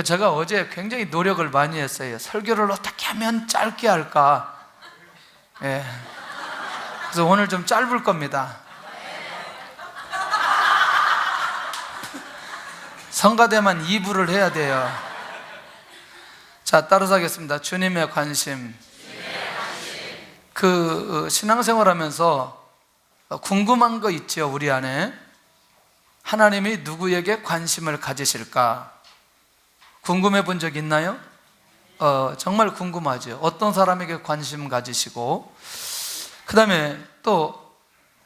제가 어제 굉장히 노력을 많이 했어요. 설교를 어떻게 하면 짧게 할까? 예. 그래서 오늘 좀 짧을 겁니다. 성가대만 2부를 해야 돼요. 자, 따라서 하겠습니다. 주님의 관심. 신앙생활 하면서 궁금한 거 있죠, 우리 안에. 하나님이 누구에게 관심을 가지실까? 궁금해 본 적 있나요? 정말 궁금하죠. 어떤 사람에게 관심 가지시고, 그 다음에 또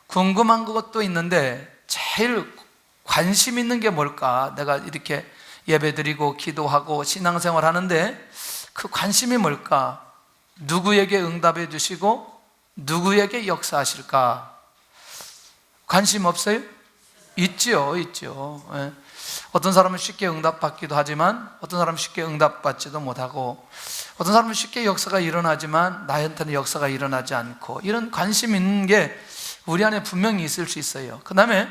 궁금한 것도 있는데 제일 관심 있는 게 뭘까? 내가 이렇게 예배드리고 기도하고 신앙생활 하는데 그 관심이 뭘까? 누구에게 응답해 주시고 누구에게 역사하실까? 관심 없어요? 있죠. 예. 어떤 사람은 쉽게 응답받기도 하지만 어떤 사람은 쉽게 응답받지도 못하고, 어떤 사람은 쉽게 역사가 일어나지만 나한테는 역사가 일어나지 않고, 이런 관심 있는 게 우리 안에 분명히 있을 수 있어요. 그 다음에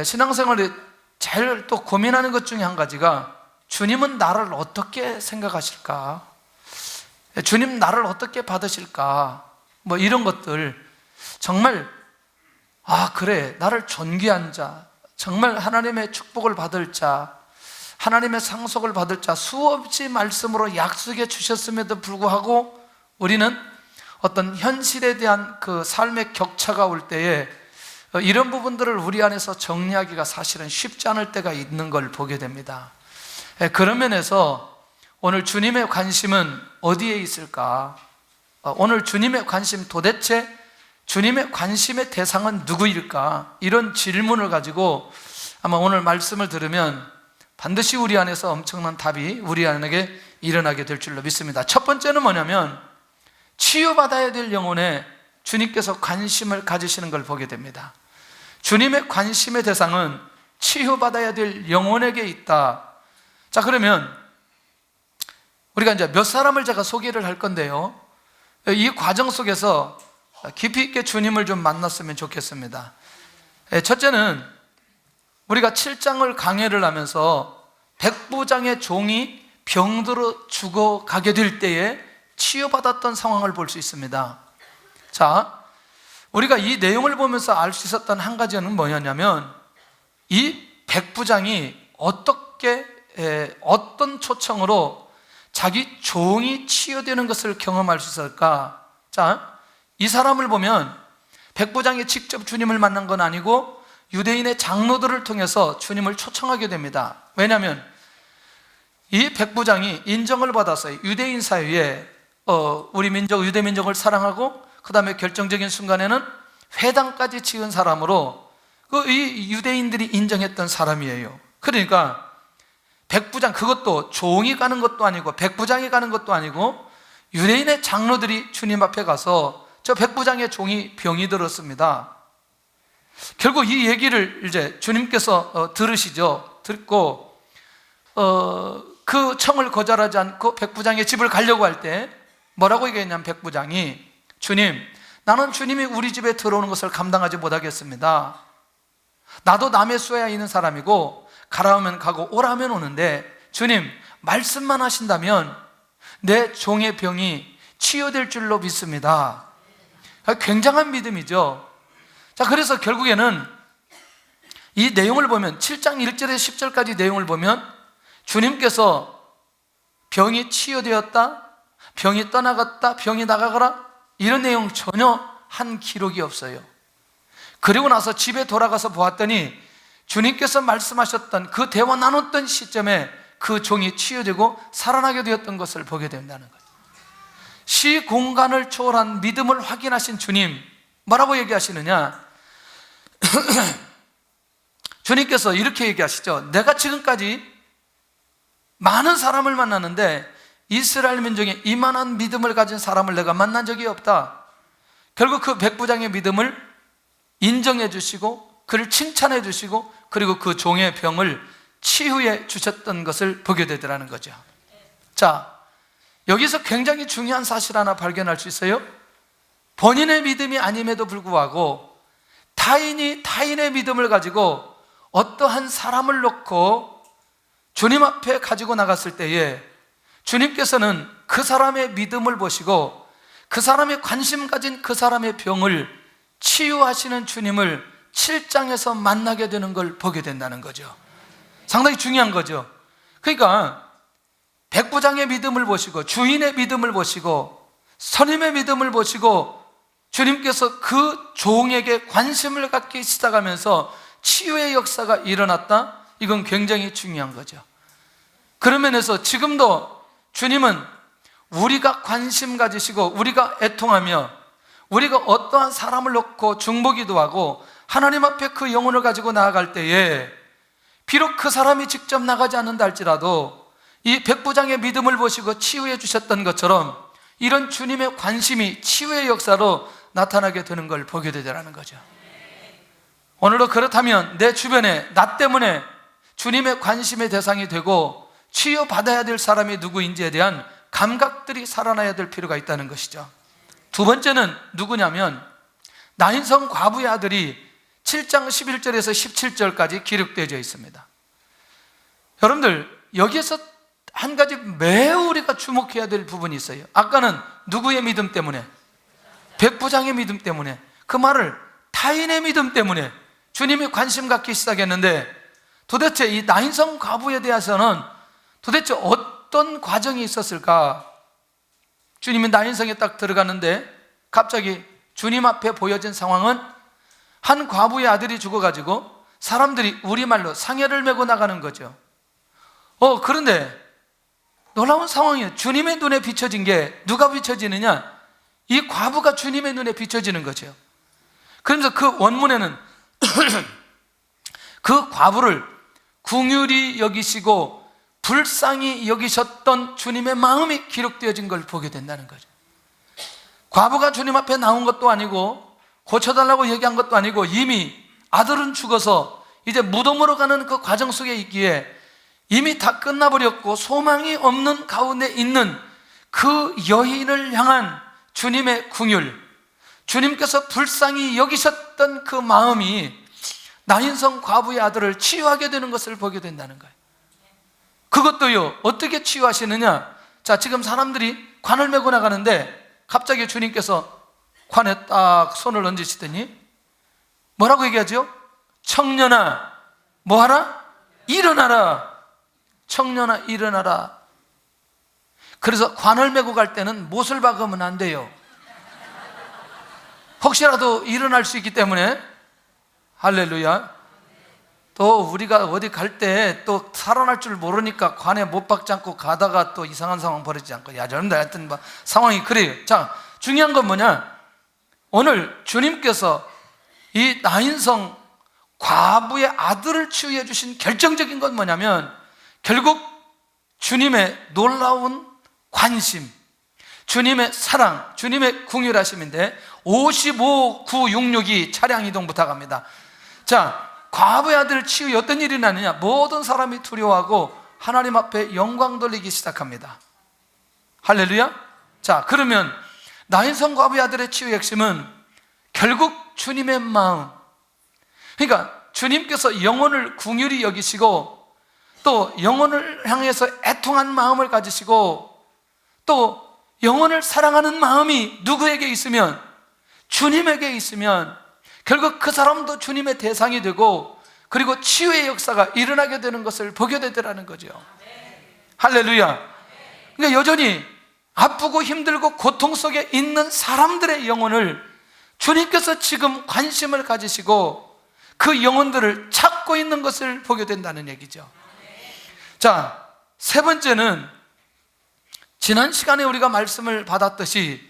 신앙생활에 제일 또 고민하는 것 중에 한 가지가, 주님은 나를 어떻게 생각하실까? 주님 나를 어떻게 받으실까? 뭐 이런 것들, 정말 그래, 나를 존귀한 자, 정말 하나님의 축복을 받을 자, 하나님의 상속을 받을 자, 수없이 말씀으로 약속해 주셨음에도 불구하고 우리는 어떤 현실에 대한 그 삶의 격차가 올 때에 이런 부분들을 우리 안에서 정리하기가 사실은 쉽지 않을 때가 있는 걸 보게 됩니다. 그런 면에서 오늘 주님의 관심은 어디에 있을까? 오늘 주님의 관심, 도대체 주님의 관심의 대상은 누구일까? 이런 질문을 가지고 아마 오늘 말씀을 들으면 반드시 우리 안에서 엄청난 답이 우리 안에게 일어나게 될 줄로 믿습니다. 첫 번째는 뭐냐면, 치유받아야 될 영혼에 주님께서 관심을 가지시는 걸 보게 됩니다. 주님의 관심의 대상은 치유받아야 될 영혼에게 있다. 자, 그러면 우리가 이제 몇 사람을 제가 소개를 할 건데요, 이 과정 속에서 깊이 있게 주님을 좀 만났으면 좋겠습니다. 첫째는 우리가 7장을 강해를 하면서 백부장의 종이 병들어 죽어가게 될 때에 치유받았던 상황을 볼 수 있습니다. 자, 우리가 이 내용을 보면서 알 수 있었던 한 가지는 뭐냐면, 이 백부장이 어떤 초청으로 자기 종이 치유되는 것을 경험할 수 있을까? 자, 이 사람을 보면 백부장이 직접 주님을 만난 건 아니고 유대인의 장로들을 통해서 주님을 초청하게 됩니다. 왜냐하면 이 백부장이 인정을 받았어요. 유대인 사회에 우리 민족, 유대 민족을 사랑하고, 그 다음에 결정적인 순간에는 회당까지 지은 사람으로 이 유대인들이 인정했던 사람이에요. 그러니까 백부장, 그것도 종이 가는 것도 아니고 백부장이 가는 것도 아니고 유대인의 장로들이 주님 앞에 가서 저 백부장의 종이 병이 들었습니다. 결국 이 얘기를 이제 주님께서 들으시죠. 듣고 그 청을 거절하지 않고 백부장의 집을 가려고 할 때 뭐라고 얘기했냐면, 백부장이, 주님, 나는 주님이 우리 집에 들어오는 것을 감당하지 못하겠습니다. 나도 남의 수에 있는 사람이고 가라면 가고 오라면 오는데 주님 말씀만 하신다면 내 종의 병이 치유될 줄로 믿습니다. 굉장한 믿음이죠. 자, 그래서 결국에는 이 내용을 보면 7장 1절에서 10절까지 내용을 보면 주님께서 병이 치유되었다, 병이 떠나갔다, 병이 나가거라, 이런 내용 전혀 한 기록이 없어요. 그리고 나서 집에 돌아가서 보았더니 주님께서 말씀하셨던 그 대화 나눴던 시점에 그 종이 치유되고 살아나게 되었던 것을 보게 된다는 거예요. 시공간을 초월한 믿음을 확인하신 주님, 뭐라고 얘기하시느냐? 주님께서 이렇게 얘기하시죠. 내가 지금까지 많은 사람을 만났는데 이스라엘 민족에 이만한 믿음을 가진 사람을 내가 만난 적이 없다. 결국 그 백부장의 믿음을 인정해 주시고 그를 칭찬해 주시고 그리고 그 종의 병을 치유해 주셨던 것을 보게 되더라는 거죠. 자, 여기서 굉장히 중요한 사실 하나 발견할 수 있어요. 본인의 믿음이 아님에도 불구하고 타인의 믿음을 가지고 어떠한 사람을 놓고 주님 앞에 가지고 나갔을 때에 주님께서는 그 사람의 믿음을 보시고 그 사람의 관심 가진 그 사람의 병을 치유하시는 주님을 7장에서 만나게 되는 걸 보게 된다는 거죠. 상당히 중요한 거죠. 그러니까 백부장의 믿음을 보시고 주인의 믿음을 보시고 선임의 믿음을 보시고 주님께서 그 종에게 관심을 갖기 시작하면서 치유의 역사가 일어났다? 이건 굉장히 중요한 거죠. 그런 면에서 지금도 주님은 우리가 관심 가지시고 우리가 애통하며 우리가 어떠한 사람을 놓고 중보기도 하고 하나님 앞에 그 영혼을 가지고 나아갈 때에 비록 그 사람이 직접 나가지 않는다 할지라도 이 백부장의 믿음을 보시고 치유해 주셨던 것처럼 이런 주님의 관심이 치유의 역사로 나타나게 되는 걸 보게 되더라는 거죠. 오늘도 그렇다면 내 주변에 나 때문에 주님의 관심의 대상이 되고 치유받아야 될 사람이 누구인지에 대한 감각들이 살아나야 될 필요가 있다는 것이죠. 두 번째는 누구냐면 나인성 과부의 아들이 7장 11절에서 17절까지 기록되어 있습니다. 여러분들 여기에서 한 가지 매우 우리가 주목해야 될 부분이 있어요. 아까는 누구의 믿음 때문에? 백부장의 믿음 때문에. 그 말을 타인의 믿음 때문에 주님이 관심 갖기 시작했는데 도대체 이 나인성 과부에 대해서는 도대체 어떤 과정이 있었을까? 주님이 나인성에 딱 들어갔는데 갑자기 주님 앞에 보여진 상황은 한 과부의 아들이 죽어가지고 사람들이 우리말로 상해를 메고 나가는 거죠. 그런데 놀라운 상황이에요. 주님의 눈에 비춰진 게 누가 비춰지느냐? 이 과부가 주님의 눈에 비춰지는 거죠. 그러면서 그 원문에는 그 과부를 긍휼히 여기시고 불쌍히 여기셨던 주님의 마음이 기록되어진 걸 보게 된다는 거죠. 과부가 주님 앞에 나온 것도 아니고 고쳐달라고 얘기한 것도 아니고 이미 아들은 죽어서 이제 무덤으로 가는 그 과정 속에 있기에 이미 다 끝나버렸고 소망이 없는 가운데 있는 그 여인을 향한 주님의 긍휼, 주님께서 불쌍히 여기셨던 그 마음이 나인성 과부의 아들을 치유하게 되는 것을 보게 된다는 거예요. 그것도요, 어떻게 치유하시느냐? 자, 지금 사람들이 관을 메고 나가는데 갑자기 주님께서 관에 딱 손을 얹으시더니 뭐라고 얘기하죠? 청년아, 뭐하라? 일어나라. 청년아, 일어나라. 그래서 관을 메고 갈 때는 못을 박으면 안 돼요. 혹시라도 일어날 수 있기 때문에. 할렐루야. 또 우리가 어디 갈 때 또 살아날 줄 모르니까 관에 못 박지 않고 가다가 또 이상한 상황 벌어지지 않고, 야, 저런데 하여튼 뭐 상황이 그래요. 자, 중요한 건 뭐냐? 오늘 주님께서 이 나인성 과부의 아들을 치유해 주신 결정적인 건 뭐냐면 결국 주님의 놀라운 관심, 주님의 사랑, 주님의 긍휼하심인데 55,966이 차량 이동 부탁합니다. 자, 과부의 아들 치유에 어떤 일이 나느냐? 모든 사람이 두려워하고 하나님 앞에 영광 돌리기 시작합니다. 할렐루야. 자, 그러면 나인성 과부의 아들의 치유의 핵심은 결국 주님의 마음, 그러니까 주님께서 영혼을 긍휼히 여기시고 또 영혼을 향해서 애통한 마음을 가지시고 또 영혼을 사랑하는 마음이 누구에게 있으면, 주님에게 있으면 결국 그 사람도 주님의 대상이 되고 그리고 치유의 역사가 일어나게 되는 것을 보게 되더라는 거죠. 할렐루야. 그러니까 여전히 아프고 힘들고 고통 속에 있는 사람들의 영혼을 주님께서 지금 관심을 가지시고 그 영혼들을 찾고 있는 것을 보게 된다는 얘기죠. 자, 세 번째는 지난 시간에 우리가 말씀을 받았듯이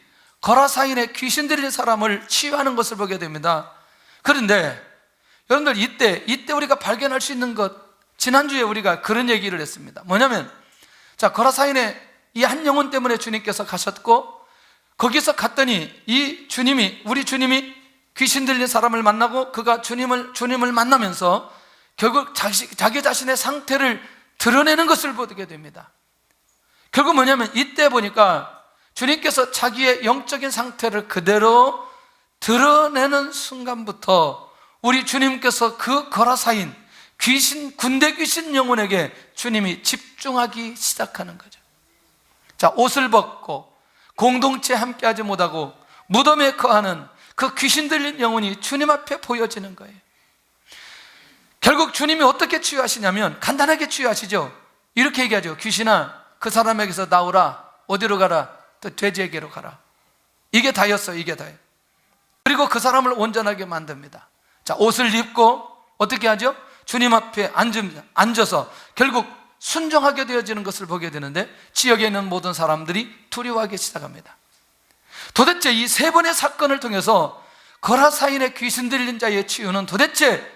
거라사인에 귀신 들린 사람을 치유하는 것을 보게 됩니다. 그런데 여러분들 이때 우리가 발견할 수 있는 것, 지난주에 우리가 그런 얘기를 했습니다. 뭐냐면, 자, 거라사인에 이 한 영혼 때문에 주님께서 가셨고 거기서 갔더니 우리 주님이 귀신 들린 사람을 만나고 그가 주님을 만나면서 결국 자기 자신의 상태를 드러내는 것을 보게 됩니다. 결국 뭐냐면 이때 보니까 주님께서 자기의 영적인 상태를 그대로 드러내는 순간부터 우리 주님께서 그 거라사인 군대 귀신 영혼에게 주님이 집중하기 시작하는 거죠. 자, 옷을 벗고 공동체에 함께하지 못하고 무덤에 거하는 그 귀신 들린 영혼이 주님 앞에 보여지는 거예요. 결국 주님이 어떻게 치유하시냐면 간단하게 치유하시죠. 이렇게 얘기하죠. 귀신아, 그 사람에게서 나오라. 어디로 가라? 또 돼지에게로 가라. 이게 다였어요. 이게 다예요. 그리고 그 사람을 온전하게 만듭니다. 자, 옷을 입고 어떻게 하죠? 주님 앞에 앉아서 결국 순종하게 되어지는 것을 보게 되는데, 지역에 있는 모든 사람들이 두려워하기 시작합니다. 도대체 이 세 번의 사건을 통해서 거라사인의 귀신 들린 자의 치유는 도대체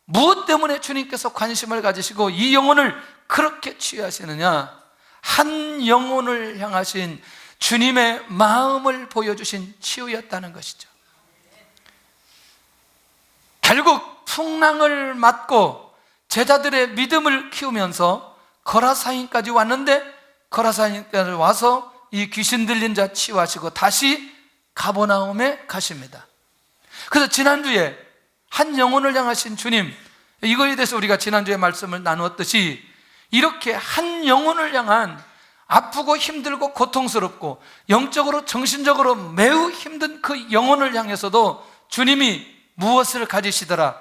무엇 때문에 주님께서 관심을 가지시고 이 영혼을 그렇게 치유하시느냐? 한 영혼을 향하신 주님의 마음을 보여주신 치유였다는 것이죠. 결국 풍랑을 맞고 제자들의 믿음을 키우면서 거라사인까지 왔는데, 거라사인까지 와서 이 귀신 들린 자 치유하시고 다시 가버나움에 가십니다. 그래서 지난주에 한 영혼을 향하신 주님, 이거에 대해서 우리가 지난주에 말씀을 나누었듯이 이렇게 한 영혼을 향한 아프고 힘들고 고통스럽고 영적으로 정신적으로 매우 힘든 그 영혼을 향해서도 주님이 무엇을 가지시더라?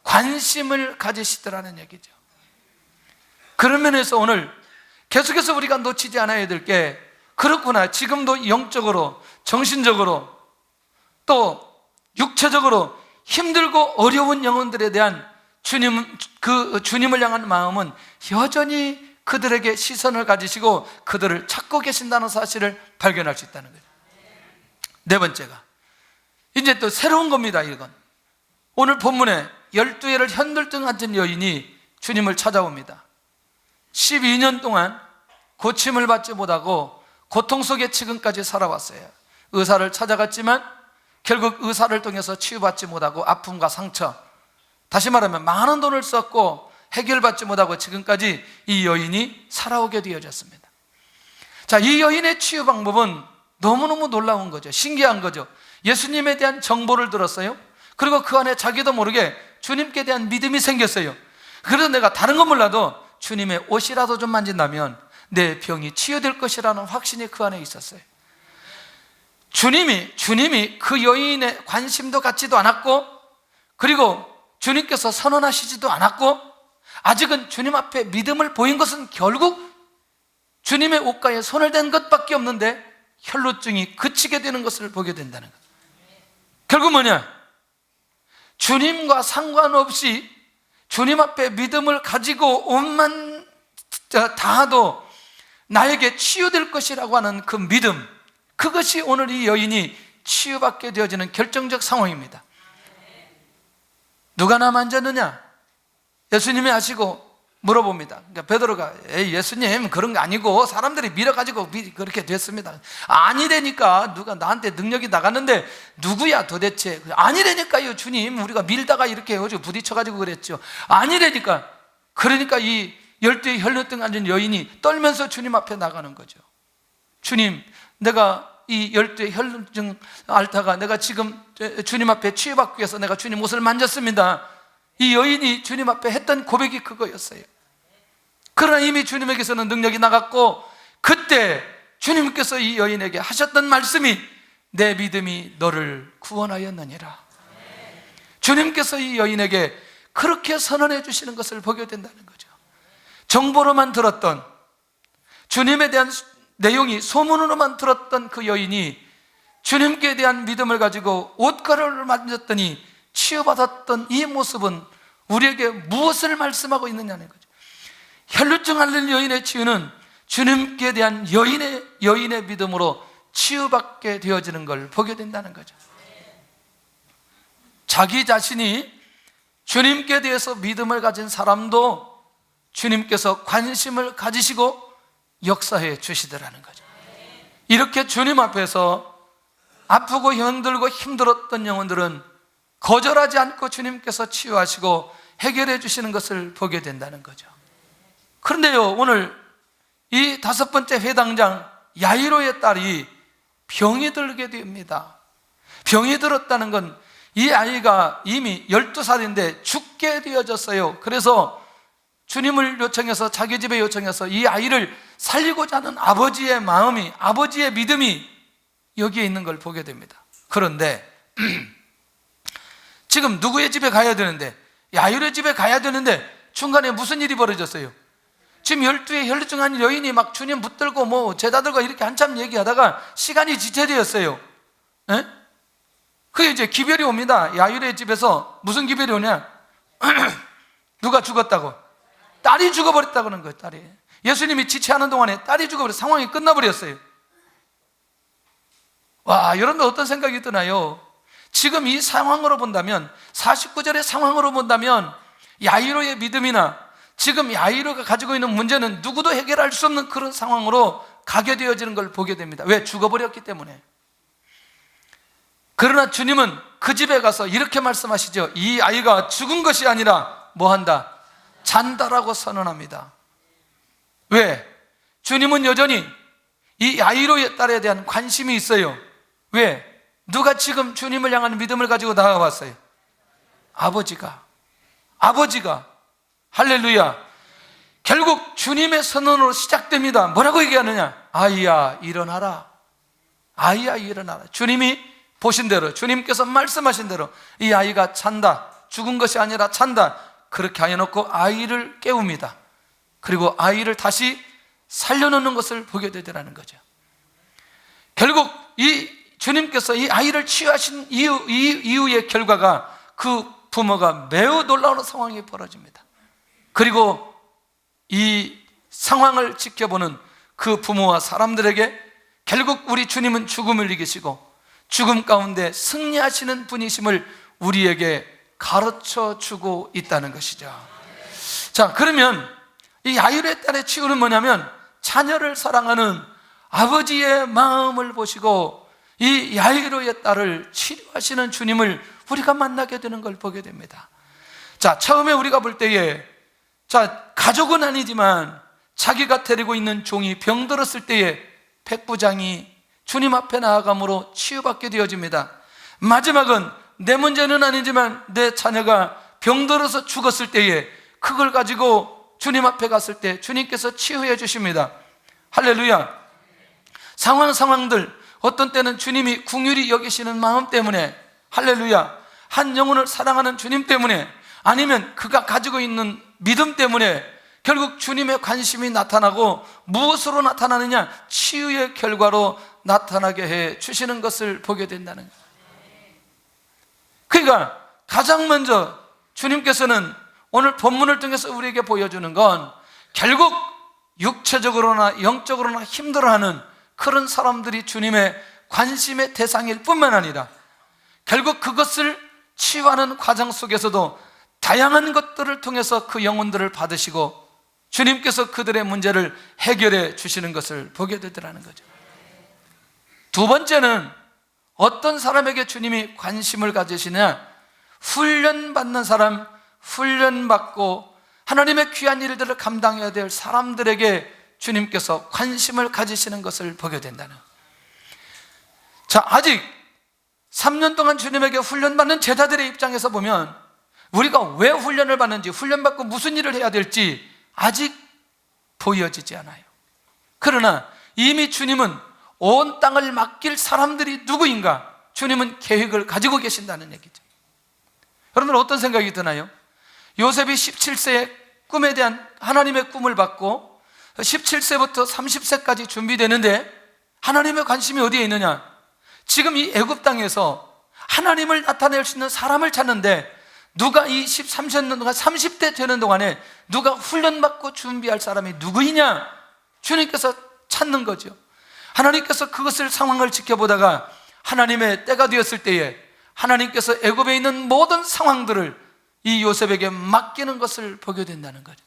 관심을 가지시더라는 얘기죠. 그런 면에서 오늘 계속해서 우리가 놓치지 않아야 될 게, 그렇구나, 지금도 영적으로 정신적으로 또 육체적으로 힘들고 어려운 영혼들에 대한 주님을 향한 마음은 여전히 그들에게 시선을 가지시고 그들을 찾고 계신다는 사실을 발견할 수 있다는 거예요. 네 번째가 이제 또 새로운 겁니다. 이건 오늘 본문에 12해를 현들등 앉은 여인이 주님을 찾아옵니다. 12년 동안 고침을 받지 못하고 고통 속에 지금까지 살아왔어요. 의사를 찾아갔지만 결국 의사를 통해서 치유받지 못하고 아픔과 상처, 다시 말하면 많은 돈을 썼고 해결받지 못하고 지금까지 이 여인이 살아오게 되어졌습니다. 자, 이 여인의 치유 방법은 너무너무 놀라운 거죠. 신기한 거죠. 예수님에 대한 정보를 들었어요. 그리고 그 안에 자기도 모르게 주님께 대한 믿음이 생겼어요. 그래서 내가 다른 건 몰라도 주님의 옷이라도 좀 만진다면 내 병이 치유될 것이라는 확신이 그 안에 있었어요. 주님이 그 여인의 관심도 갖지도 않았고, 그리고 주님께서 선언하시지도 않았고, 아직은 주님 앞에 믿음을 보인 것은 결국 주님의 옷가에 손을 댄 것밖에 없는데 혈루증이 그치게 되는 것을 보게 된다는 것. 결국 뭐냐? 주님과 상관없이 주님 앞에 믿음을 가지고 옷만 다하도 나에게 치유될 것이라고 하는 그 믿음, 그것이 오늘 이 여인이 치유받게 되어지는 결정적 상황입니다. 누가 나 만졌느냐? 예수님이 아시고 물어봅니다. 그러니까 베드로가 에이 예수님 그런 거 아니고 사람들이 밀어가지고 그렇게 됐습니다. 아니라니까, 누가 나한테 능력이 나갔는데 누구야 도대체? 아니라니까요 주님, 우리가 밀다가 이렇게 부딪혀가지고 그랬죠. 아니라니까. 그러니까 이 12의 혈루증 앉은 여인이 떨면서 주님 앞에 나가는 거죠. 주님, 내가 이 12의 혈루증 앓다가 내가 지금 주님 앞에 치유받기 위해서 내가 주님 옷을 만졌습니다. 이 여인이 주님 앞에 했던 고백이 그거였어요. 그러나 이미 주님에게서는 능력이 나갔고, 그때 주님께서 이 여인에게 하셨던 말씀이 내 믿음이 너를 구원하였느니라. 주님께서 이 여인에게 그렇게 선언해 주시는 것을 보게 된다는 거죠. 정보로만 들었던, 주님에 대한 내용이 소문으로만 들었던 그 여인이 주님께 대한 믿음을 가지고 옷가루를 만졌더니 치유받았던 이 모습은 우리에게 무엇을 말씀하고 있느냐는 거죠. 혈루증 앓는 여인의 치유는 주님께 대한 여인의 믿음으로 치유받게 되어지는 걸 보게 된다는 거죠. 자기 자신이 주님께 대해서 믿음을 가진 사람도 주님께서 관심을 가지시고 역사해 주시더라는 거죠. 이렇게 주님 앞에서 아프고 힘들고 힘들었던 영혼들은 거절하지 않고 주님께서 치유하시고 해결해 주시는 것을 보게 된다는 거죠. 그런데요, 오늘 이 5번째 회당장 야이로의 딸이 병이 들게 됩니다. 병이 들었다는 건 이 아이가 이미 12살인데 죽게 되어졌어요. 그래서 주님을 요청해서, 자기 집에 요청해서 이 아이를 살리고자 하는 아버지의 마음이, 아버지의 믿음이 여기에 있는 걸 보게 됩니다. 그런데 지금 누구의 집에 가야 되는데, 야일의 집에 가야 되는데 중간에 무슨 일이 벌어졌어요? 지금 12의 혈루증한 여인이 막 주님 붙들고 뭐 제다 들고 이렇게 한참 얘기하다가 시간이 지체되었어요. 에? 그게 이제 기별이 옵니다. 야일의 집에서 무슨 기별이 오냐? 누가 죽었다고? 딸이 죽어버렸다고 하는 거예요. 딸이. 예수님이 지체하는 동안에 딸이 죽어버려, 상황이 끝나버렸어요. 와, 여러분들 어떤 생각이 드나요? 지금 이 상황으로 본다면, 49절의 상황으로 본다면 야이로의 믿음이나 지금 야이로가 가지고 있는 문제는 누구도 해결할 수 없는 그런 상황으로 가게 되어지는 걸 보게 됩니다. 왜? 죽어버렸기 때문에. 그러나 주님은 그 집에 가서 이렇게 말씀하시죠. 이 아이가 죽은 것이 아니라 뭐 한다? 잔다라고 선언합니다. 왜? 주님은 여전히 이 야이로의 딸에 대한 관심이 있어요. 왜? 누가 지금 주님을 향한 믿음을 가지고 나아왔어요? 아버지가. 할렐루야. 결국 주님의 선언으로 시작됩니다. 뭐라고 얘기하느냐? 아이야 일어나라. 아이야 일어나라. 주님이 보신 대로, 주님께서 말씀하신 대로 이 아이가 잔다. 죽은 것이 아니라 잔다. 그렇게 하여놓고 아이를 깨웁니다. 그리고 아이를 다시 살려놓는 것을 보게 되더라는 거죠. 결국 이 주님께서 이 아이를 치유하신 이후의 결과가, 그 부모가 매우 놀라운 상황이 벌어집니다. 그리고 이 상황을 지켜보는 그 부모와 사람들에게 결국 우리 주님은 죽음을 이기시고 죽음 가운데 승리하시는 분이심을 우리에게 가르쳐 주고 있다는 것이죠. 자, 그러면 이 야일의 딸의 치유는 뭐냐면, 자녀를 사랑하는 아버지의 마음을 보시고 이 야이로의 딸을 치료하시는 주님을 우리가 만나게 되는 걸 보게 됩니다. 자, 처음에 우리가 볼 때에, 자, 가족은 아니지만 자기가 데리고 있는 종이 병들었을 때에 백부장이 주님 앞에 나아감으로 치유받게 되어집니다. 마지막은 내 문제는 아니지만 내 자녀가 병들어서 죽었을 때에 그걸 가지고 주님 앞에 갔을 때 주님께서 치유해 주십니다. 할렐루야. 상황들, 어떤 때는 주님이 긍휼히 여기시는 마음 때문에, 할렐루야, 한 영혼을 사랑하는 주님 때문에, 아니면 그가 가지고 있는 믿음 때문에 결국 주님의 관심이 나타나고, 무엇으로 나타나느냐? 치유의 결과로 나타나게 해 주시는 것을 보게 된다는 거예요. 그러니까 가장 먼저 주님께서는 오늘 본문을 통해서 우리에게 보여주는 건, 결국 육체적으로나 영적으로나 힘들어하는 그런 사람들이 주님의 관심의 대상일 뿐만 아니라 결국 그것을 치유하는 과정 속에서도 다양한 것들을 통해서 그 영혼들을 받으시고 주님께서 그들의 문제를 해결해 주시는 것을 보게 되더라는 거죠. 두 번째는 어떤 사람에게 주님이 관심을 가지시냐? 훈련받는 사람, 훈련받고 하나님의 귀한 일들을 감당해야 될 사람들에게 주님께서 관심을 가지시는 것을 보게 된다는. 자, 아직 3년 동안 주님에게 훈련받는 제자들의 입장에서 보면 우리가 왜 훈련을 받는지, 훈련받고 무슨 일을 해야 될지 아직 보여지지 않아요. 그러나 이미 주님은 온 땅을 맡길 사람들이 누구인가, 주님은 계획을 가지고 계신다는 얘기죠. 여러분들 어떤 생각이 드나요? 요셉이 17세에 꿈에 대한 하나님의 꿈을 받고 17세부터 30세까지 준비되는데 하나님의 관심이 어디에 있느냐? 지금 이 애굽 땅에서 하나님을 나타낼 수 있는 사람을 찾는데, 누가 이 13년 동안 30대 되는 동안에 누가 훈련받고 준비할 사람이 누구이냐? 주님께서 찾는 거죠. 하나님께서 그것을 상황을 지켜보다가 하나님의 때가 되었을 때에 하나님께서 애굽에 있는 모든 상황들을 이 요셉에게 맡기는 것을 보게 된다는 거죠.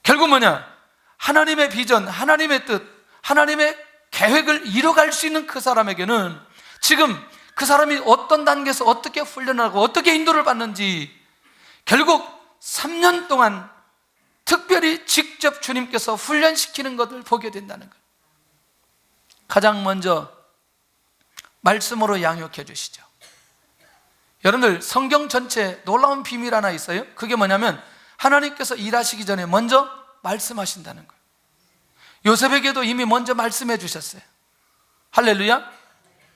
결국 뭐냐? 하나님의 비전, 하나님의 뜻, 하나님의 계획을 이뤄갈 수 있는 그 사람에게는 지금 그 사람이 어떤 단계에서 어떻게 훈련하고 어떻게 인도를 받는지 결국 3년 동안 특별히 직접 주님께서 훈련시키는 것을 보게 된다는 거예요. 가장 먼저 말씀으로 양육해 주시죠. 여러분들 성경 전체에 놀라운 비밀 하나 있어요. 그게 뭐냐면 하나님께서 일하시기 전에 먼저 말씀하신다는 거예요. 요셉에게도 이미 먼저 말씀해 주셨어요. 할렐루야.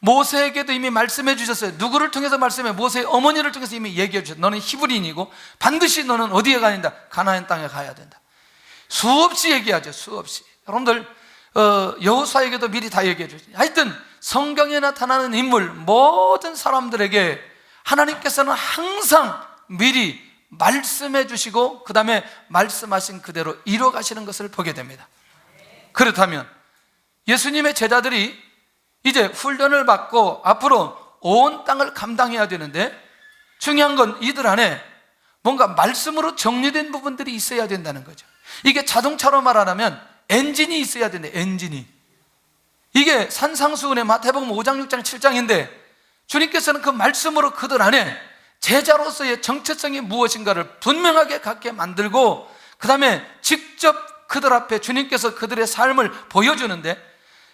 모세에게도 이미 말씀해 주셨어요. 누구를 통해서 말씀해? 모세의 어머니를 통해서 이미 얘기해 주셨어요. 너는 히브리인이고 반드시 너는 어디에 가야 된다? 가나안 땅에 가야 된다. 수없이 얘기하죠. 수없이. 여러분들 여호수아에게도 미리 다 얘기해 주죠. 하여튼 성경에 나타나는 인물 모든 사람들에게 하나님께서는 항상 미리 말씀해 주시고 그 다음에 말씀하신 그대로 이뤄 가시는 것을 보게 됩니다. 그렇다면 예수님의 제자들이 이제 훈련을 받고 앞으로 온 땅을 감당해야 되는데 중요한 건 이들 안에 뭔가 말씀으로 정리된 부분들이 있어야 된다는 거죠. 이게 자동차로 말하면 엔진이 있어야 된대. 엔진이. 이게 산상수훈의 마태복음 5장 6장 7장인데 주님께서는 그 말씀으로 그들 안에 제자로서의 정체성이 무엇인가를 분명하게 갖게 만들고 그 다음에 직접 그들 앞에 주님께서 그들의 삶을 보여주는데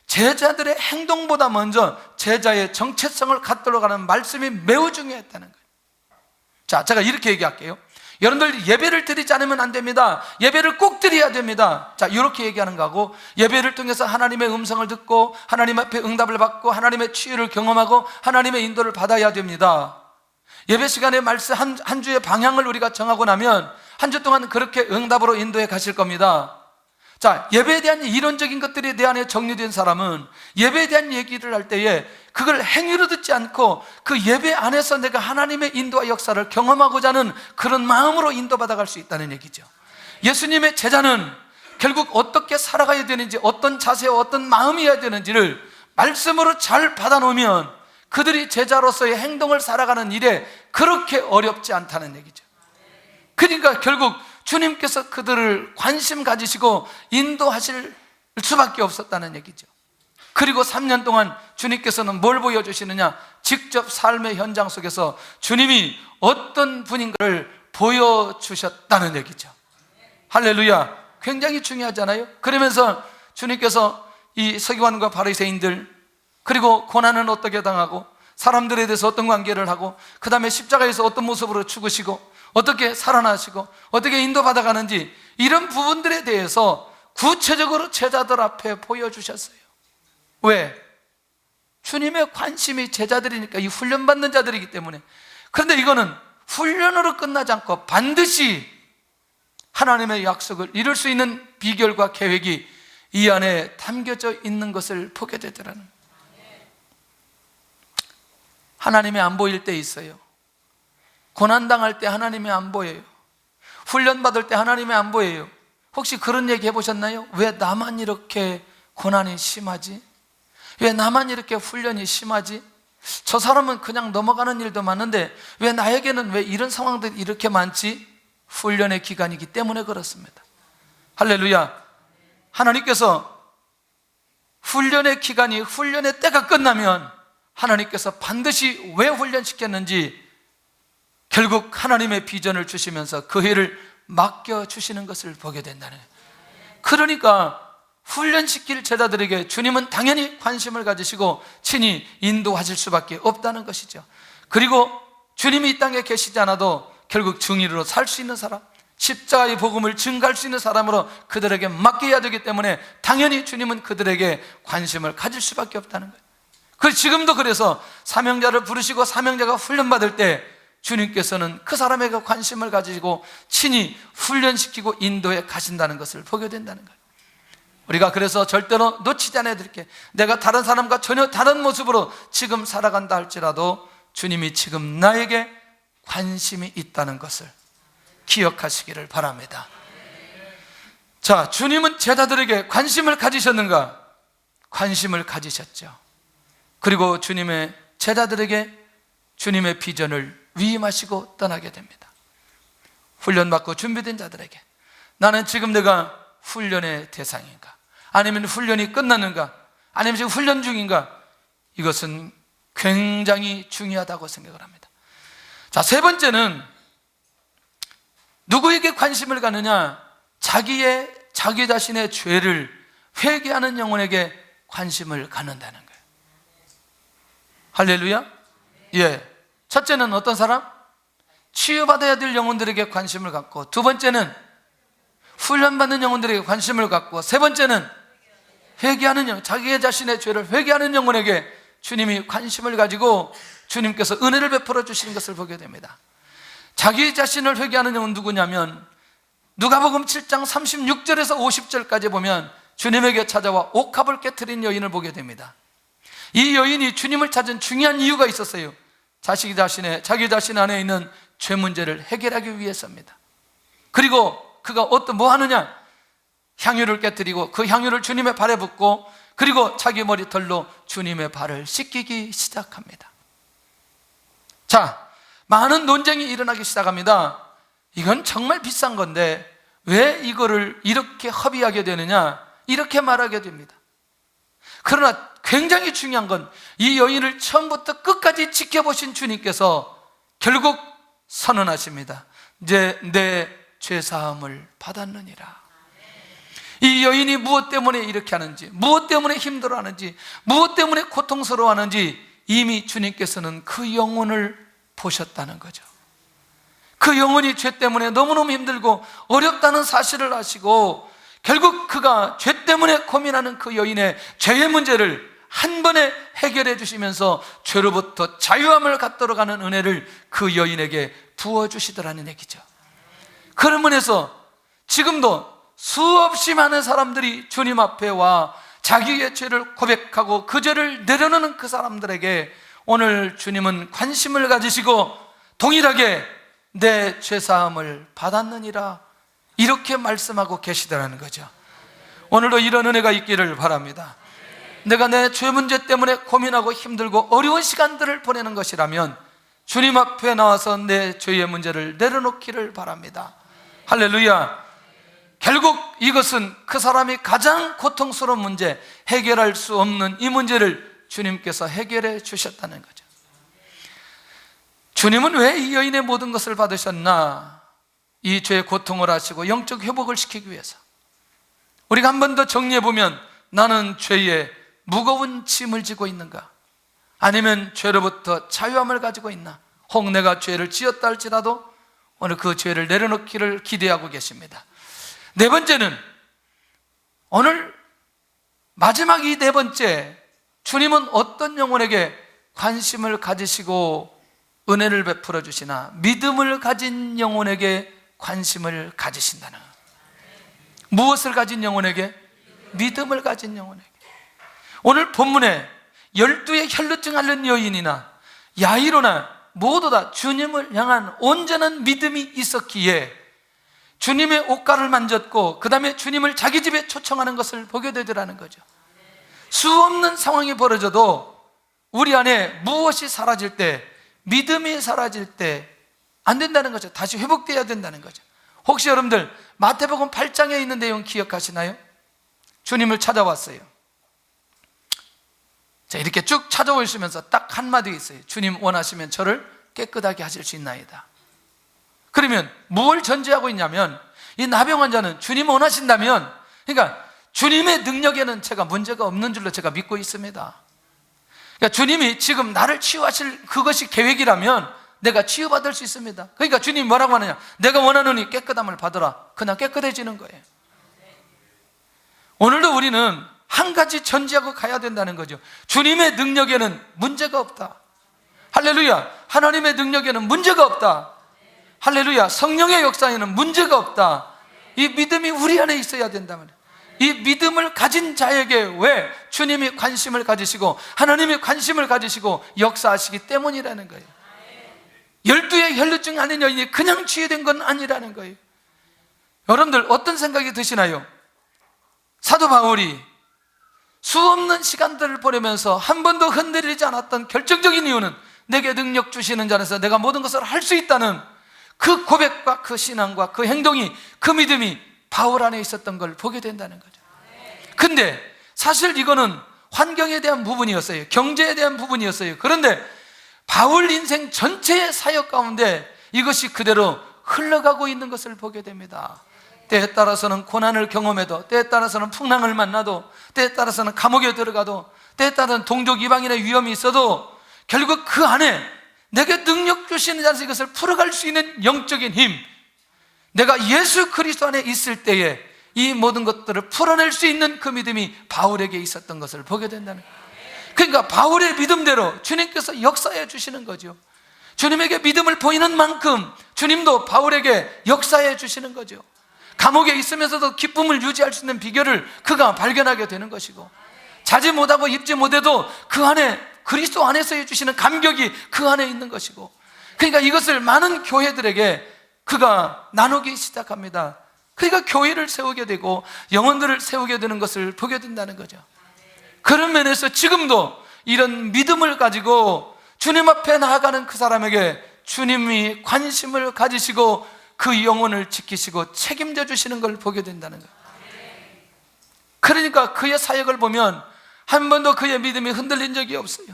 제자들의 행동보다 먼저 제자의 정체성을 갖도록 하는 말씀이 매우 중요했다는 거예요. 자, 제가 이렇게 얘기할게요. 여러분들 예배를 드리지 않으면 안 됩니다. 예배를 꼭 드려야 됩니다. 자, 이렇게 얘기하는 거하고 예배를 통해서 하나님의 음성을 듣고 하나님 앞에 응답을 받고 하나님의 치유를 경험하고 하나님의 인도를 받아야 됩니다. 예배 시간에 말씀 한 주의 방향을 우리가 정하고 나면 한 주 동안 그렇게 응답으로 인도해 가실 겁니다. 자, 예배에 대한 이론적인 것들이 내 안에 정리된 사람은 예배에 대한 얘기를 할 때에 그걸 행위로 듣지 않고 그 예배 안에서 내가 하나님의 인도와 역사를 경험하고자 하는 그런 마음으로 인도받아 갈 수 있다는 얘기죠. 예수님의 제자는 결국 어떻게 살아가야 되는지, 어떤 자세와 어떤 마음이어야 되는지를 말씀으로 잘 받아놓으면 그들이 제자로서의 행동을 살아가는 일에 그렇게 어렵지 않다는 얘기죠. 그러니까 결국 주님께서 그들을 관심 가지시고 인도하실 수밖에 없었다는 얘기죠. 그리고 3년 동안 주님께서는 뭘 보여주시느냐? 직접 삶의 현장 속에서 주님이 어떤 분인가를 보여주셨다는 얘기죠. 할렐루야. 굉장히 중요하잖아요. 그러면서 주님께서 이 서기관과 바리새인들 그리고 고난은 어떻게 당하고 사람들에 대해서 어떤 관계를 하고 그 다음에 십자가에서 어떤 모습으로 죽으시고 어떻게 살아나시고 어떻게 인도받아가는지 이런 부분들에 대해서 구체적으로 제자들 앞에 보여주셨어요. 왜? 주님의 관심이 제자들이니까, 이 훈련받는 자들이기 때문에. 그런데 이거는 훈련으로 끝나지 않고 반드시 하나님의 약속을 이룰 수 있는 비결과 계획이 이 안에 담겨져 있는 것을 보게 되더라는 거예요. 하나님이 안 보일 때 있어요. 고난당할 때 하나님이 안 보여요. 훈련받을 때 하나님이 안 보여요. 혹시 그런 얘기 해보셨나요? 왜 나만 이렇게 고난이 심하지? 왜 나만 이렇게 훈련이 심하지? 저 사람은 그냥 넘어가는 일도 많은데 왜 나에게는 왜 이런 상황들이 이렇게 많지? 훈련의 기간이기 때문에 그렇습니다. 할렐루야. 하나님께서 훈련의 기간이, 훈련의 때가 끝나면 하나님께서 반드시 왜 훈련시켰는지 결국 하나님의 비전을 주시면서 그 일을 맡겨주시는 것을 보게 된다는 거예요. 그러니까 훈련시킬 제자들에게 주님은 당연히 관심을 가지시고 친히 인도하실 수밖에 없다는 것이죠. 그리고 주님이 이 땅에 계시지 않아도 결국 증인으로 살 수 있는 사람, 십자가의 복음을 증가할 수 있는 사람으로 그들에게 맡겨야 되기 때문에 당연히 주님은 그들에게 관심을 가질 수밖에 없다는 거예요. 그래서 지금도 그래서 사명자를 부르시고 사명자가 훈련받을 때 주님께서는 그 사람에게 관심을 가지고 친히 훈련시키고 인도해 가신다는 것을 보게 된다는 거예요. 우리가 그래서 절대로 놓치지 않아야 될 게, 내가 다른 사람과 전혀 다른 모습으로 지금 살아간다 할지라도 주님이 지금 나에게 관심이 있다는 것을 기억하시기를 바랍니다. 자, 주님은 제자들에게 관심을 가지셨는가? 관심을 가지셨죠. 그리고 주님의 제자들에게 주님의 비전을 위임하시고 떠나게 됩니다. 훈련받고 준비된 자들에게 나는 지금 내가 훈련의 대상인가? 아니면 훈련이 끝났는가? 아니면 지금 훈련 중인가? 이것은 굉장히 중요하다고 생각을 합니다. 자, 세 번째는 누구에게 관심을 가느냐? 자기 자신의 죄를 회개하는 영혼에게 관심을 갖는다는 거예요. 할렐루야. 예. 첫째는 어떤 사람? 치유받아야 될 영혼들에게 관심을 갖고, 두 번째는 훈련받는 영혼들에게 관심을 갖고, 세 번째는 회개하는 영혼, 자기 자신의 죄를 회개하는 영혼에게 주님이 관심을 가지고 주님께서 은혜를 베풀어 주시는 것을 보게 됩니다. 자기 자신을 회개하는 영혼은 누구냐면, 누가복음 7장 36절에서 50절까지 보면 주님에게 찾아와 옥합을 깨트린 여인을 보게 됩니다. 이 여인이 주님을 찾은 중요한 이유가 있었어요. 자기 자신 안에 있는 죄 문제를 해결하기 위해서입니다. 그리고 그가 뭐 하느냐? 향유를 깨뜨리고 그 향유를 주님의 발에 붓고, 그리고 자기 머리털로 주님의 발을 씻기기 시작합니다. 자, 많은 논쟁이 일어나기 시작합니다. 이건 정말 비싼 건데 왜 이거를 이렇게 허비하게 되느냐, 이렇게 말하게 됩니다. 그러나 굉장히 중요한 건, 이 여인을 처음부터 끝까지 지켜보신 주님께서 결국 선언하십니다. 이제 내 죄사함을 받았느니라. 이 여인이 무엇 때문에 이렇게 하는지, 무엇 때문에 힘들어하는지, 무엇 때문에 고통스러워하는지 이미 주님께서는 그 영혼을 보셨다는 거죠. 그 영혼이 죄 때문에 너무너무 힘들고 어렵다는 사실을 아시고, 결국 그가 죄 때문에 고민하는 그 여인의 죄의 문제를 한 번에 해결해 주시면서 죄로부터 자유함을 갖도록 하는 은혜를 그 여인에게 부어주시더라는 얘기죠. 그런 면에서 지금도 수없이 많은 사람들이 주님 앞에 와 자기의 죄를 고백하고 그 죄를 내려놓는 그 사람들에게 오늘 주님은 관심을 가지시고 동일하게 내 죄사함을 받았느니라, 이렇게 말씀하고 계시더라는 거죠. 오늘도 이런 은혜가 있기를 바랍니다. 내가 내 죄 문제 때문에 고민하고 힘들고 어려운 시간들을 보내는 것이라면 주님 앞에 나와서 내 죄의 문제를 내려놓기를 바랍니다. 할렐루야. 결국 이것은 그 사람이 가장 고통스러운 문제, 해결할 수 없는 이 문제를 주님께서 해결해 주셨다는 거죠. 주님은 왜 이 여인의 모든 것을 받으셨나? 이 죄의 고통을 하시고 영적 회복을 시키기 위해서. 우리가 한 번 더 정리해 보면, 나는 죄에 무거운 짐을 지고 있는가? 아니면 죄로부터 자유함을 가지고 있나? 혹 내가 죄를 지었다 할지라도 오늘 그 죄를 내려놓기를 기대하고 계십니다. 네 번째는, 오늘 마지막 이 네 번째, 주님은 어떤 영혼에게 관심을 가지시고 은혜를 베풀어 주시나? 믿음을 가진 영혼에게 관심을 가지신다는. 무엇을 가진 영혼에게? 믿음을 가진 영혼에게. 오늘 본문에 12의 혈루증 앓는 여인이나 야이로나 모두 다 주님을 향한 온전한 믿음이 있었기에 주님의 옷가를 만졌고 그 다음에 주님을 자기 집에 초청하는 것을 보게 되더라는 거죠. 수없는 상황이 벌어져도 우리 안에 무엇이 사라질 때, 믿음이 사라질 때 안 된다는 거죠. 다시 회복되어야 된다는 거죠. 혹시 여러분들 마태복음 8장에 있는 내용 기억하시나요? 주님을 찾아왔어요. 자, 이렇게 쭉 찾아오시면서 딱 한마디 있어요. 주님 원하시면 저를 깨끗하게 하실 수 있나이다. 그러면 뭘 전제하고 있냐면, 이 나병 환자는 주님 원하신다면, 그러니까 주님의 능력에는 제가 문제가 없는 줄로 제가 믿고 있습니다. 그러니까 주님이 지금 나를 치유하실 그것이 계획이라면 내가 치유받을 수 있습니다. 그러니까 주님이 뭐라고 하느냐? 내가 원하노니 깨끗함을 받으라. 그냥 깨끗해지는 거예요. 오늘도 우리는 한 가지 전제하고 가야 된다는 거죠. 주님의 능력에는 문제가 없다. 할렐루야. 하나님의 능력에는 문제가 없다. 할렐루야. 성령의 역사에는 문제가 없다. 이 믿음이 우리 안에 있어야 된다면, 이 믿음을 가진 자에게 왜 주님이 관심을 가지시고 하나님이 관심을 가지시고 역사하시기 때문이라는 거예요. 12의 혈루증 앓는 여인이 그냥 치유된 건 아니라는 거예요. 여러분들 어떤 생각이 드시나요? 사도 바울이 수없는 시간들을 보내면서 한 번도 흔들리지 않았던 결정적인 이유는, 내게 능력 주시는 자에서 내가 모든 것을 할 수 있다는 그 고백과 그 신앙과 그 행동이, 그 믿음이 바울 안에 있었던 걸 보게 된다는 거죠. 근데 사실 이거는 환경에 대한 부분이었어요. 경제에 대한 부분이었어요. 그런데 바울 인생 전체의 사역 가운데 이것이 그대로 흘러가고 있는 것을 보게 됩니다. 때에 따라서는 고난을 경험해도, 때에 따라서는 풍랑을 만나도, 때에 따라서는 감옥에 들어가도, 때에 따라서는 동족 이방인의 위험이 있어도 결국 그 안에 내게 능력 주시는 자에서 이것을 풀어갈 수 있는 영적인 힘, 내가 예수 그리스도 안에 있을 때에 이 모든 것들을 풀어낼 수 있는 그 믿음이 바울에게 있었던 것을 보게 된다는 거예요. 그러니까 바울의 믿음대로 주님께서 역사해 주시는 거죠. 주님에게 믿음을 보이는 만큼 주님도 바울에게 역사해 주시는 거죠. 감옥에 있으면서도 기쁨을 유지할 수 있는 비결을 그가 발견하게 되는 것이고, 자지 못하고 입지 못해도 그 안에 그리스도 안에서 해주시는 감격이 그 안에 있는 것이고, 그러니까 이것을 많은 교회들에게 그가 나누기 시작합니다. 그러니까 교회를 세우게 되고 영혼들을 세우게 되는 것을 보게 된다는 거죠. 그런 면에서 지금도 이런 믿음을 가지고 주님 앞에 나아가는 그 사람에게 주님이 관심을 가지시고 그 영혼을 지키시고 책임져 주시는 걸 보게 된다는 거예요. 그러니까 그의 사역을 보면 한 번도 그의 믿음이 흔들린 적이 없어요.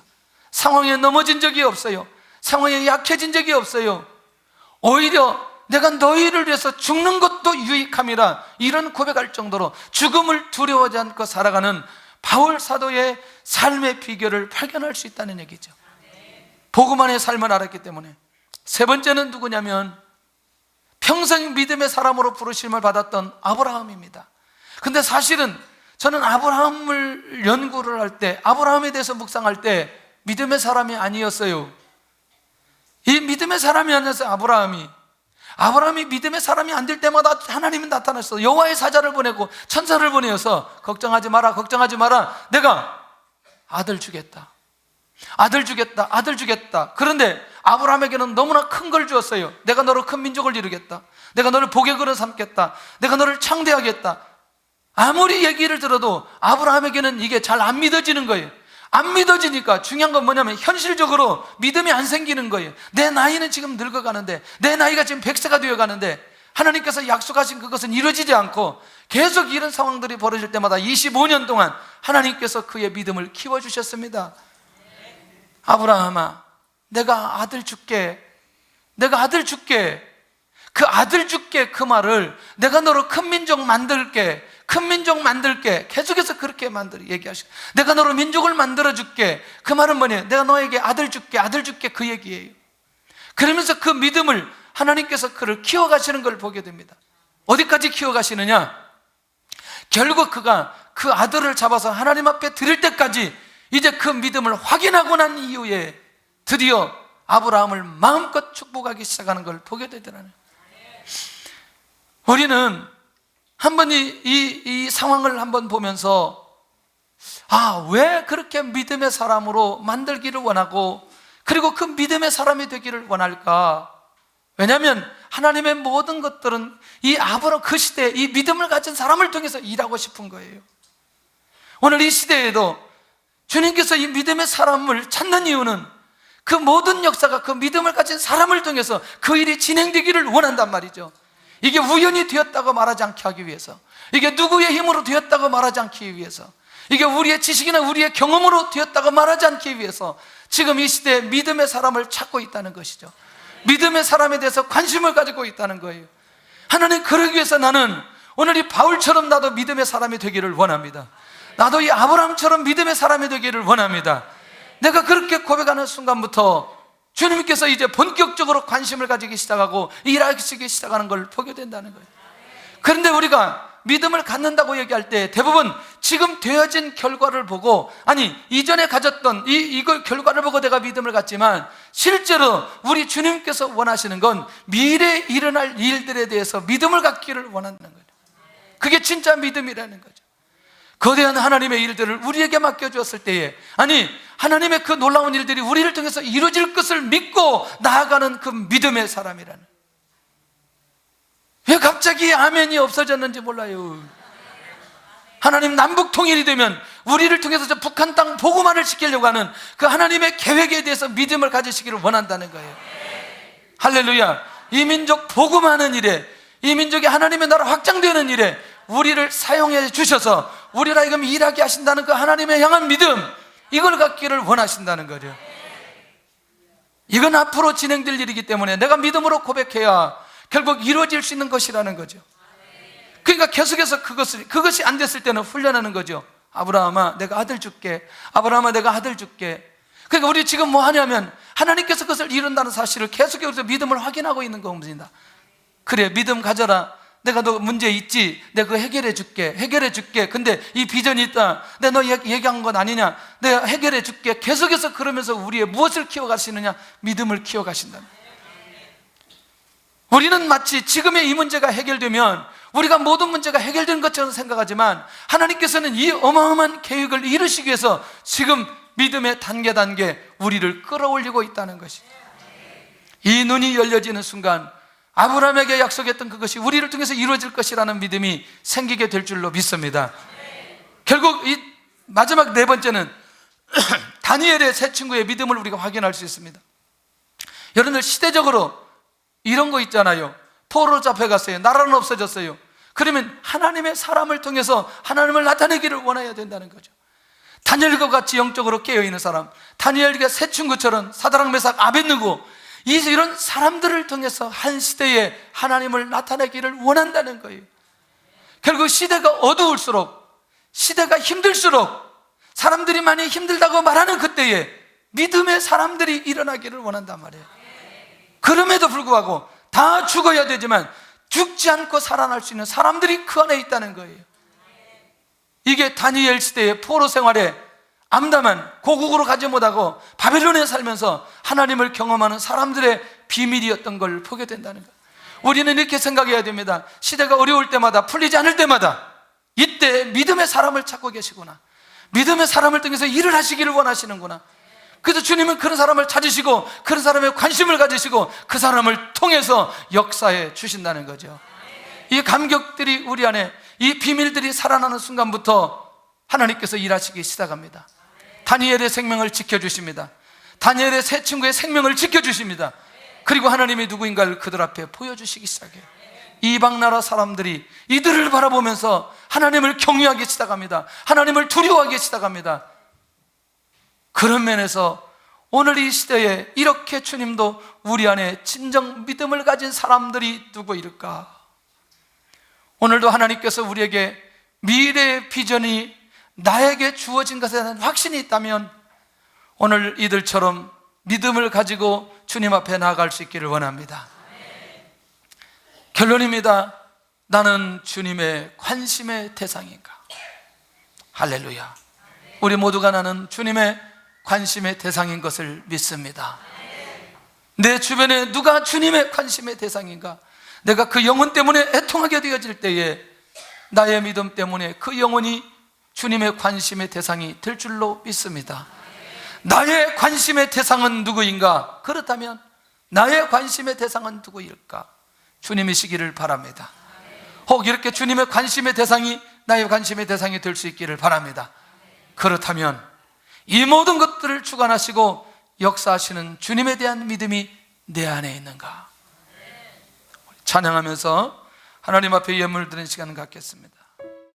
상황에 넘어진 적이 없어요. 상황에 약해진 적이 없어요. 오히려 내가 너희를 위해서 죽는 것도 유익함이라, 이런 고백할 정도로 죽음을 두려워하지 않고 살아가는 바울 사도의 삶의 비결을 발견할 수 있다는 얘기죠. 복음 안의 삶을 알았기 때문에. 세 번째는 누구냐면 평생 믿음의 사람으로 부르심을 받았던 아브라함입니다. 근데 사실은 저는 아브라함을 연구를 할 때, 아브라함에 대해서 묵상할 때 믿음의 사람이 아니었어요. 이 믿음의 사람이 아니어서 아브라함이 믿음의 사람이 안 될 때마다 하나님이 나타났어. 여호와의 사자를 보내고 천사를 보내어서 걱정하지 마라, 걱정하지 마라, 내가 아들 주겠다, 아들 주겠다, 아들 주겠다. 그런데 아브라함에게는 너무나 큰 걸 주었어요. 내가 너로 큰 민족을 이루겠다, 내가 너를 복의 근을 삼겠다, 내가 너를 창대하겠다. 아무리 얘기를 들어도 아브라함에게는 이게 잘 안 믿어지는 거예요. 안 믿어지니까 중요한 건 뭐냐면 현실적으로 믿음이 안 생기는 거예요. 내 나이는 지금 늙어가는데, 내 나이가 지금 100세가 되어가는데 하나님께서 약속하신 그것은 이루어지지 않고 계속 이런 상황들이 벌어질 때마다 25년 동안 하나님께서 그의 믿음을 키워주셨습니다. 아브라함아, 내가 아들 줄게, 내가 아들 줄게. 그 아들 줄게, 그 말을 내가 너로 큰 민족 만들게, 큰 민족 만들게, 계속해서 그렇게 얘기하시고, 내가 너로 민족을 만들어줄게. 그 말은 뭐냐? 내가 너에게 아들 줄게, 아들 줄게, 그 얘기예요. 그러면서 그 믿음을 하나님께서 그를 키워가시는 걸 보게 됩니다. 어디까지 키워가시느냐? 결국 그가 그 아들을 잡아서 하나님 앞에 드릴 때까지 이제 그 믿음을 확인하고 난 이후에 드디어 아브라함을 마음껏 축복하기 시작하는 걸 보게 되더라고요. 우리는 한번 이 상황을 한번 보면서, 왜 그렇게 믿음의 사람으로 만들기를 원하고, 그리고 그 믿음의 사람이 되기를 원할까? 왜냐하면 하나님의 모든 것들은 이 아브라함, 그 시대에 이 믿음을 가진 사람을 통해서 일하고 싶은 거예요. 오늘 이 시대에도 주님께서 이 믿음의 사람을 찾는 이유는 그 모든 역사가 그 믿음을 가진 사람을 통해서 그 일이 진행되기를 원한단 말이죠. 이게 우연히 되었다고 말하지 않게 하기 위해서, 이게 누구의 힘으로 되었다고 말하지 않기 위해서, 이게 우리의 지식이나 우리의 경험으로 되었다고 말하지 않기 위해서 지금 이 시대에 믿음의 사람을 찾고 있다는 것이죠. 믿음의 사람에 대해서 관심을 가지고 있다는 거예요. 하나님, 그러기 위해서 나는 오늘 이 바울처럼 나도 믿음의 사람이 되기를 원합니다. 나도 이 아브라함처럼 믿음의 사람이 되기를 원합니다. 내가 그렇게 고백하는 순간부터 주님께서 이제 본격적으로 관심을 가지기 시작하고 일하시기 시작하는 걸 보게 된다는 거예요. 그런데 우리가 믿음을 갖는다고 얘기할 때 대부분 지금 되어진 결과를 보고, 아니 이전에 가졌던 이걸 결과를 보고 내가 믿음을 갖지만, 실제로 우리 주님께서 원하시는 건 미래에 일어날 일들에 대해서 믿음을 갖기를 원한다는 거예요. 그게 진짜 믿음이라는 거죠. 거대한 하나님의 일들을 우리에게 맡겨주었을 때에, 아니 하나님의 그 놀라운 일들이 우리를 통해서 이루어질 것을 믿고 나아가는 그 믿음의 사람이라는. 왜 갑자기 아멘이 없어졌는지 몰라요. 하나님 남북 통일이 되면 우리를 통해서 저 북한 땅 복음화를 시키려고 하는 그 하나님의 계획에 대해서 믿음을 가지시기를 원한다는 거예요. 할렐루야. 이 민족 복음하는 일에, 이 민족이 하나님의 나라 확장되는 일에 우리를 사용해 주셔서 우리를 하여금 일하게 하신다는 그 하나님의 향한 믿음, 이걸 갖기를 원하신다는 거죠. 이건 앞으로 진행될 일이기 때문에 내가 믿음으로 고백해야 결국 이루어질 수 있는 것이라는 거죠. 그러니까 계속해서 그것이 안 됐을 때는 훈련하는 거죠. 아브라함아, 내가 아들 줄게. 아브라함아, 내가 아들 줄게. 그러니까 우리 지금 뭐 하냐면 하나님께서 그것을 이룬다는 사실을 계속해서 믿음을 확인하고 있는 겁니다. 그래, 믿음 가져라. 내가 너 문제 있지? 내가 그거 해결해 줄게. 근데 이 비전이 있다. 내가 너 얘기한 건 아니냐? 내가 해결해 줄게. 계속해서 그러면서 우리의 무엇을 키워가시느냐? 믿음을 키워가신다. 우리는 마치 지금의 이 문제가 해결되면 우리가 모든 문제가 해결된 것처럼 생각하지만 하나님께서는 이 어마어마한 계획을 이루시기 위해서 지금 믿음의 단계 우리를 끌어올리고 있다는 것이, 이 눈이 열려지는 순간 아브라함에게 약속했던 그것이 우리를 통해서 이루어질 것이라는 믿음이 생기게 될 줄로 믿습니다. 결국 이 마지막 네 번째는 다니엘의 세 친구의 믿음을 우리가 확인할 수 있습니다. 여러분들, 시대적으로 이런 거 있잖아요. 포로로 잡혀갔어요. 나라는 없어졌어요. 그러면 하나님의 사람을 통해서 하나님을 나타내기를 원해야 된다는 거죠. 다니엘과 같이 영적으로 깨어있는 사람, 다니엘과 세 친구처럼 사드락, 메삭, 아벳느고, 이런 사람들을 통해서 한 시대에 하나님을 나타내기를 원한다는 거예요. 결국 시대가 어두울수록, 시대가 힘들수록 사람들이 많이 힘들다고 말하는 그때에 믿음의 사람들이 일어나기를 원한단 말이에요. 그럼에도 불구하고 다 죽어야 되지만 죽지 않고 살아날 수 있는 사람들이 그 안에 있다는 거예요. 이게 다니엘 시대의 포로 생활에 암담한, 고국으로 가지 못하고 바벨론에 살면서 하나님을 경험하는 사람들의 비밀이었던 걸 보게 된다는 거예요. 우리는 이렇게 생각해야 됩니다. 시대가 어려울 때마다, 풀리지 않을 때마다 이때 믿음의 사람을 찾고 계시구나, 믿음의 사람을 통해서 일을 하시기를 원하시는구나. 그래서 주님은 그런 사람을 찾으시고 그런 사람에 관심을 가지시고 그 사람을 통해서 역사해 주신다는 거죠. 이 감격들이 우리 안에, 이 비밀들이 살아나는 순간부터 하나님께서 일하시기 시작합니다. 다니엘의 생명을 지켜주십니다. 다니엘의 세 친구의 생명을 지켜주십니다. 그리고 하나님이 누구인가를 그들 앞에 보여주시기 시작해요. 이방 나라 사람들이 이들을 바라보면서 하나님을 경외하기 시작합니다. 하나님을 두려워하기 시작합니다. 그런 면에서 오늘 이 시대에 이렇게 주님도 우리 안에 진정 믿음을 가진 사람들이 누구일까? 오늘도 하나님께서 우리에게 미래의 비전이 나에게 주어진 것에 대한 확신이 있다면 오늘 이들처럼 믿음을 가지고 주님 앞에 나아갈 수 있기를 원합니다. 결론입니다. 나는 주님의 관심의 대상인가? 할렐루야. 우리 모두가 나는 주님의 관심의 대상인 것을 믿습니다. 내 주변에 누가 주님의 관심의 대상인가? 내가 그 영혼 때문에 애통하게 되어질 때에 나의 믿음 때문에 그 영혼이 주님의 관심의 대상이 될 줄로 믿습니다. 나의 관심의 대상은 누구인가? 그렇다면 나의 관심의 대상은 누구일까? 주님이시기를 바랍니다. 혹 이렇게 주님의 관심의 대상이 나의 관심의 대상이 될 수 있기를 바랍니다. 그렇다면 이 모든 것들을 주관하시고 역사하시는 주님에 대한 믿음이 내 안에 있는가? 찬양하면서 하나님 앞에 예물 드리는 시간을 갖겠습니다.